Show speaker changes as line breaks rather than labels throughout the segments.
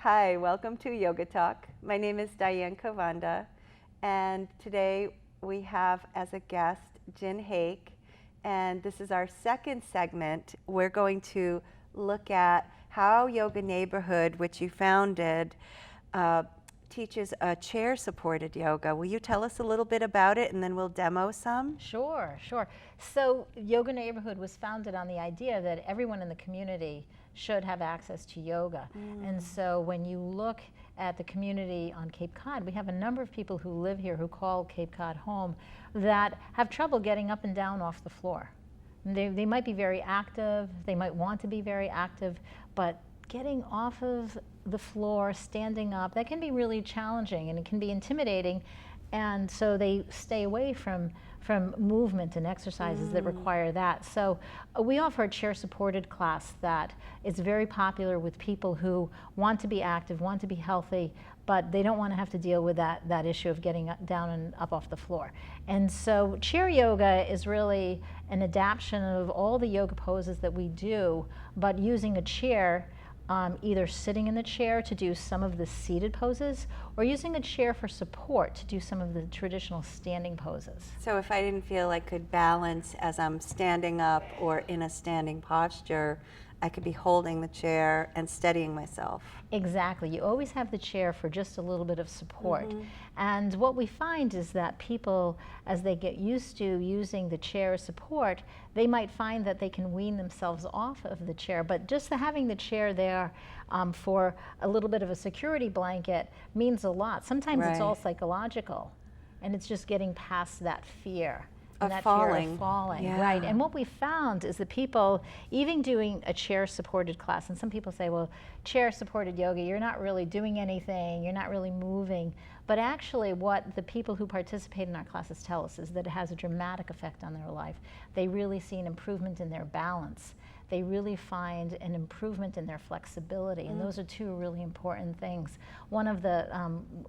Hi, welcome to Yoga Talk. My name is Diane Cavanda, and today we have as a guest Jen Hoeck, and this is our second segment. We're going to look at how Yoga Neighborhood, which you founded, teaches a chair-supported yoga. Will you tell us a little bit about it, and then we'll demo some?
Sure. So Yoga Neighborhood was founded on the idea that everyone in the community should have access to yoga. And so when you look at the community on Cape Cod, we have a number of people who live here who call Cape Cod home that have trouble getting up and down off the floor. They might be very active, they might want to be very active, but getting off of the floor, standing up, that can be really challenging and it can be intimidating. And so they stay away from movement and exercises that require that. So we offer a chair-supported class that is very popular with people who want to be active, want to be healthy, but they don't want to have to deal with that issue of getting down and up off the floor. And so chair yoga is really an adaptation of all the yoga poses that we do, but using a chair, either sitting in the chair to do some of the seated poses or using a chair for support to do some of the traditional standing poses.
So if I didn't feel I could balance as I'm standing up or in a standing posture, I could be holding the chair and steadying myself.
Exactly. You always have the chair for just a little bit of support. And what we find is that people, as they get used to using the chair as support, they might find that they can wean themselves off of the chair. But just having the chair there for a little bit of a security blanket means a lot. Sometimes it's all psychological, and it's just getting past that fear.
Of
that
falling.
fear of falling,
Yeah.
right. And what we found is that people, even doing a chair-supported class, and some people say, well, chair-supported yoga, you're not really doing anything, you're not really moving. But actually what the people who participate in our classes tell us is that it has a dramatic effect on their life. They really see an improvement in their balance. They really find an improvement in their flexibility, and those are two really important things. One of the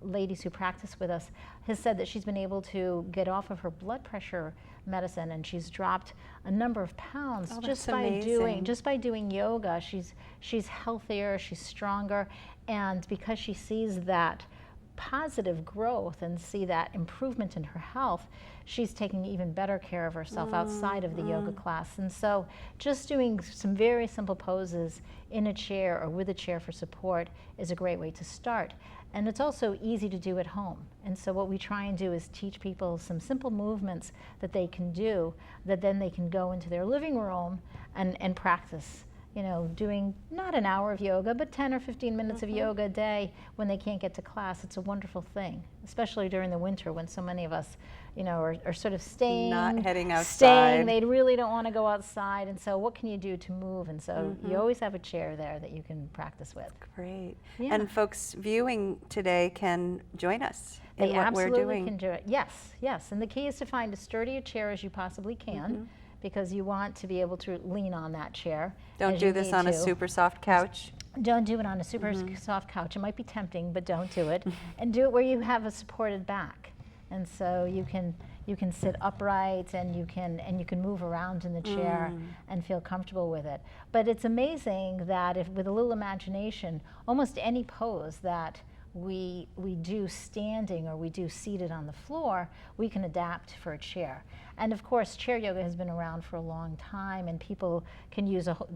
ladies who practice with us has said that she's been able to get off of her blood pressure medicine, and she's dropped a number of pounds just by doing yoga. She's healthier, she's stronger, and because she sees that positive growth and see that improvement in her health, she's taking even better care of herself outside of the yoga class. And so just doing some very simple poses in a chair or with a chair for support is a great way to start. And it's also easy to do at home. And so what we try and do is teach people some simple movements that they can do that then they can go into their living room and practice. You know, doing not an hour of yoga, but 10 or 15 minutes of yoga a day when they can't get to class. It's a wonderful thing, especially during the winter when so many of us, you know, are sort of staying.
Not heading outside.
They really don't want to go outside. And so what can you do to move? And so you always have a chair there that you can practice with.
Great.
Yeah.
And folks viewing today can join us in
They
what we're
absolutely
doing.
can do it. Yes. And the key is to find as sturdy a chair as you possibly can, because you want to be able to lean on that chair.
Don't
as
do
you
this
need
on a
to.
super soft couch.
Don't do it on a super soft couch. It might be tempting, but don't do it. And do it where you have a supported back. And so you can sit upright and you can move around in the chair and feel comfortable with it. But it's amazing that if with a little imagination, almost any pose that we do standing or we do seated on the floor, we can adapt for a chair. And of course, chair yoga has been around for a long time, and people can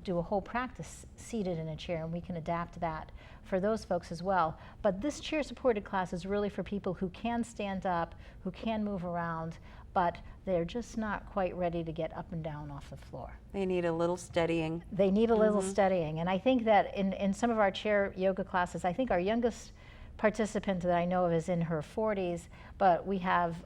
do a whole practice seated in a chair, and we can adapt that for those folks as well. But this chair-supported class is really for people who can stand up, who can move around, but they're just not quite ready to get up and down off the floor.
They need a little steadying.
They need a little steadying. And I think that in some of our chair yoga classes, I think our youngest participant that I know of is in her 40s, but we have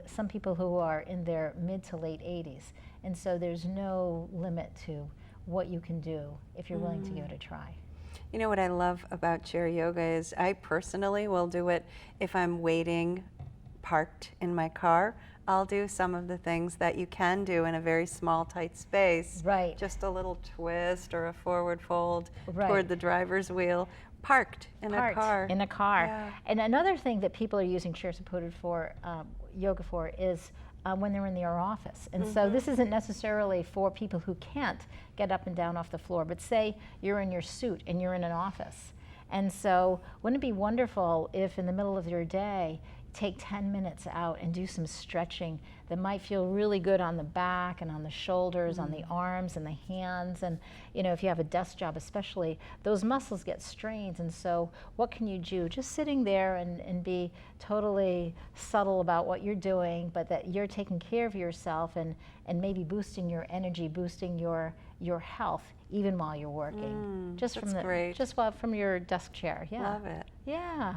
some people who are in their mid to late 80s. And so there's no limit to what you can do if you're willing to give it a try.
You know what I love about chair yoga is I personally will do it if I'm waiting parked in my car. I'll do some of the things that you can do in a very small, tight space.
Right.
Just a little twist or a forward fold
Right.
toward the driver's wheel. Parked in a car.
In a car.
Yeah.
And another thing that people are using chair supported for yoga for is when they're in their office. And so this isn't necessarily for people who can't get up and down off the floor, but say you're in your suit and you're in an office And so wouldn't it be wonderful if in the middle of your day, take 10 minutes out and do some stretching that might feel really good on the back and on the shoulders, on the arms and the hands. And you know, if you have a desk job especially, those muscles get strained. And so what can you do? Just sitting there and be totally subtle about what you're doing, but that you're taking care of yourself and maybe boosting your energy, boosting your health even while you're working. Just
that's
from
great.
Just from your desk chair. Yeah.
Love it.
Yeah.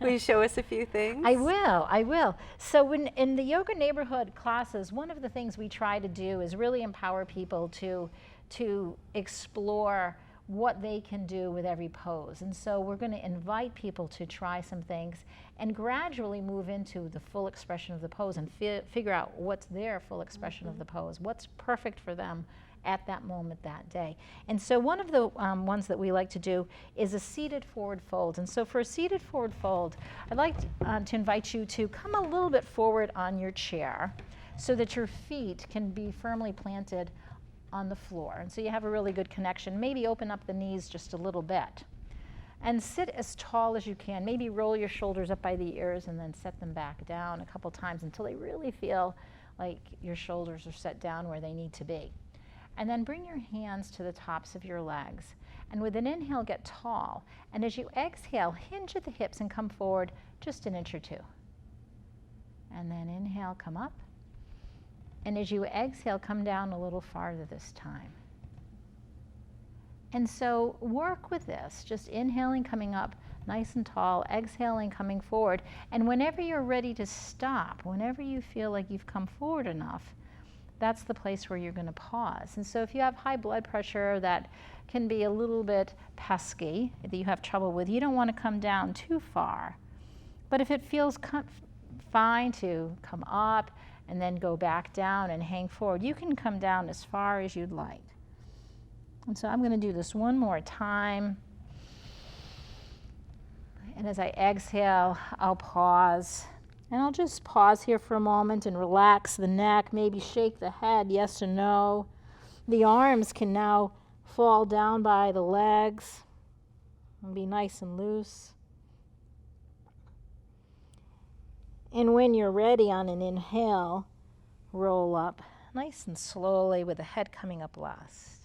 Will you show us a few things?
I will. So when in the yoga neighborhood classes, one of the things we try to do is really empower people to explore what they can do with every pose. And so we're going to invite people to try some things and gradually move into the full expression of the pose and figure out what's their full expression of the pose, what's perfect for them at that moment that day. And so one of the ones that we like to do is a seated forward fold. And so for a seated forward fold, I'd like to invite you to come a little bit forward on your chair so that your feet can be firmly planted on the floor. And so you have a really good connection. Maybe open up the knees just a little bit. And sit as tall as you can. Maybe roll your shoulders up by the ears and then set them back down a couple times until they really feel like your shoulders are set down where they need to be. And then bring your hands to the tops of your legs. And with an inhale, get tall. And as you exhale, hinge at the hips and come forward just an inch or two. And then inhale, come up. And as you exhale, come down a little farther this time. And so work with this, just inhaling, coming up nice and tall, exhaling, coming forward. And whenever you're ready to stop, whenever you feel like you've come forward enough, that's the place where you're going to pause. And so if you have high blood pressure that can be a little bit pesky, that you have trouble with, you don't want to come down too far. But if it feels fine to come up and then go back down and hang forward, you can come down as far as you'd like. And so I'm going to do this one more time. And as I exhale, I'll pause. And I'll just pause here for a moment and relax the neck, maybe shake the head, yes or no. The arms can now fall down by the legs and be nice and loose. And when you're ready on an inhale, roll up nice and slowly with the head coming up last.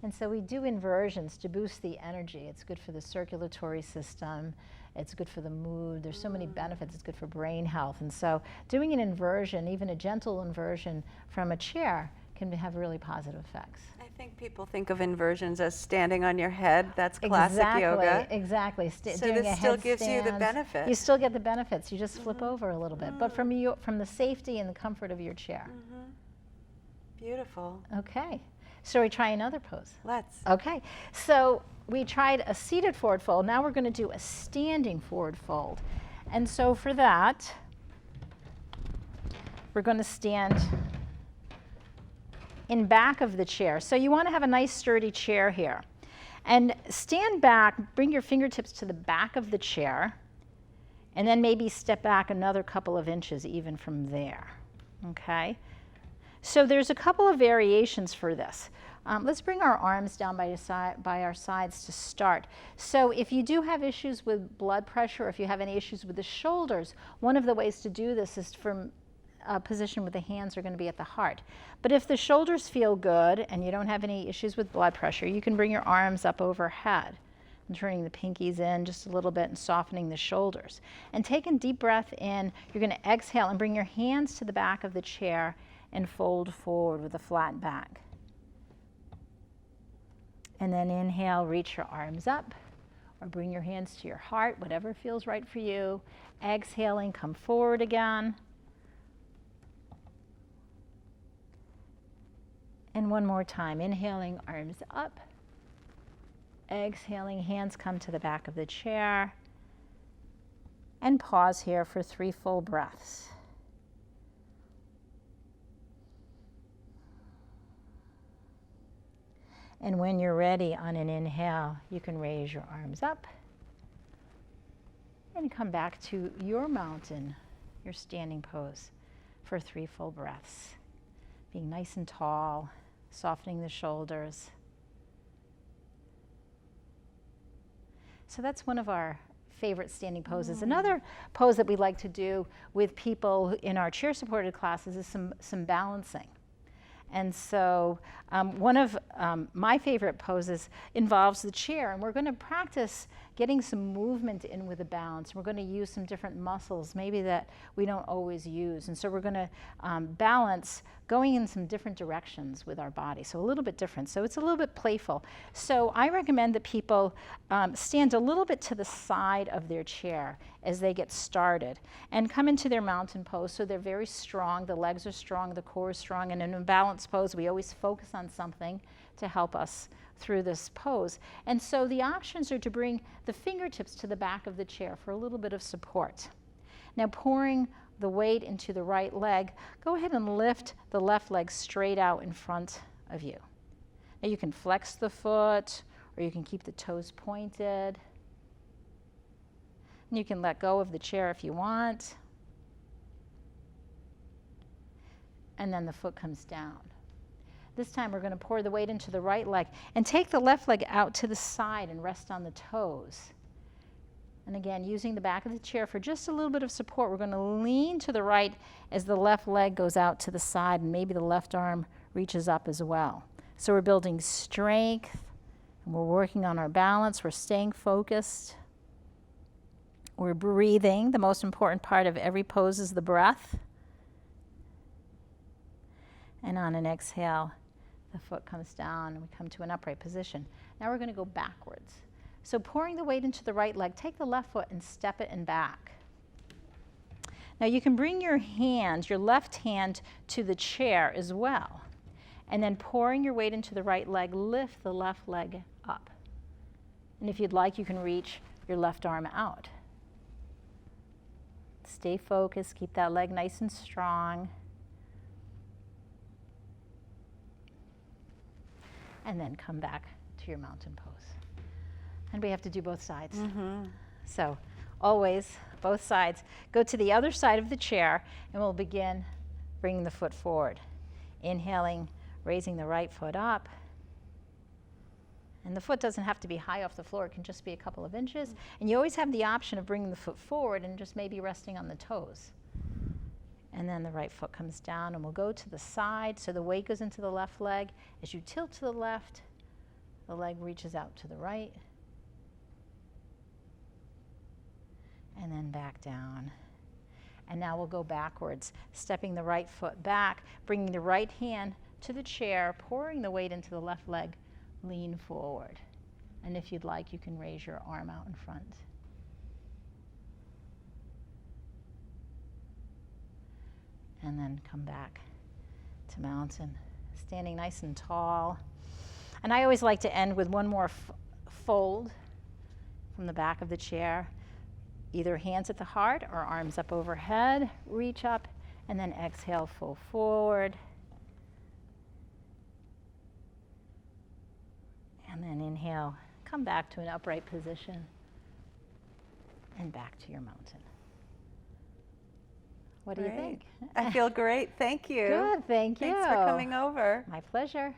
And so we do inversions to boost the energy. It's good for the circulatory system. It's good for the mood. There's so many benefits. It's good for brain health. And so doing an inversion, even a gentle inversion from a chair, can have really positive effects.
I think people think of inversions as standing on your head. That's classic yoga.
Exactly.
So this still gives you the benefit.
You still get the benefits. You just flip over a little bit, but from the safety and the comfort of your chair.
Beautiful.
Okay. So we try another pose.
Let's.
Okay. So we tried a seated forward fold. Now we're going to do a standing forward fold. And so for that, we're going to stand in back of the chair. So you want to have a nice sturdy chair here. And stand back, bring your fingertips to the back of the chair, and then maybe step back another couple of inches even from there. Okay? So there's a couple of variations for this. Let's bring our arms down by our sides to start. So if you do have issues with blood pressure, or if you have any issues with the shoulders, one of the ways to do this is from a position where the hands are going to be at the heart. But if the shoulders feel good and you don't have any issues with blood pressure, you can bring your arms up overhead and turning the pinkies in just a little bit and softening the shoulders. And take a deep breath in. You're going to exhale and bring your hands to the back of the chair and fold forward with a flat back. And then inhale, reach your arms up, or bring your hands to your heart, whatever feels right for you. Exhaling, come forward again. And one more time, inhaling, arms up. Exhaling, hands come to the back of the chair. And pause here for 3 full breaths. And when you're ready on an inhale, you can raise your arms up and come back to your mountain, your standing pose for 3 full breaths. Being nice and tall, softening the shoulders. So that's one of our favorite standing poses. Another pose that we like to do with people in our chair-supported classes is some balancing. And so one of my favorite poses involves the chair, and we're going to practice getting some movement in with the balance. We're going to use some different muscles, maybe that we don't always use. And so we're going to balance going in some different directions with our body, so a little bit different. So it's a little bit playful. So I recommend that people stand a little bit to the side of their chair as they get started and come into their mountain pose so they're very strong, the legs are strong, the core is strong, and in a balanced pose we always focus on something to help us through this pose. And so the options are to bring the fingertips to the back of the chair for a little bit of support. Now pouring the weight into the right leg, go ahead and lift the left leg straight out in front of you. Now you can flex the foot or you can keep the toes pointed. And you can let go of the chair if you want. And then the foot comes down. This time we're going to pour the weight into the right leg and take the left leg out to the side and rest on the toes. And again, using the back of the chair for just a little bit of support, we're going to lean to the right as the left leg goes out to the side and maybe the left arm reaches up as well. So we're building strength and we're working on our balance. We're staying focused. We're breathing. The most important part of every pose is the breath. And on an exhale, the foot comes down and we come to an upright position. Now we're going to go backwards. So pouring the weight into the right leg, take the left foot and step it in back. Now you can bring your hand, your left hand, to the chair as well. And then pouring your weight into the right leg, lift the left leg up. And if you'd like, you can reach your left arm out. Stay focused, keep that leg nice and strong. And then come back to your mountain pose. And we have to do both sides. So always, both sides. Go to the other side of the chair, and we'll begin bringing the foot forward. Inhaling, raising the right foot up. And the foot doesn't have to be high off the floor. It can just be a couple of inches. And you always have the option of bringing the foot forward and just maybe resting on the toes. And then the right foot comes down, and we'll go to the side. So the weight goes into the left leg. As you tilt to the left, the leg reaches out to the right. And then back down. And now we'll go backwards, stepping the right foot back, bringing the right hand to the chair, pouring the weight into the left leg, lean forward. And if you'd like, you can raise your arm out in front. And then come back to mountain, standing nice and tall. And I always like to end with one more fold from the back of the chair. Either hands at the heart or arms up overhead, reach up, and then exhale, fold forward. And then inhale, come back to an upright position, and back to your mountain. What do you think?
I feel great. Thank you.
Good, thank you.
Thanks for coming over.
My pleasure.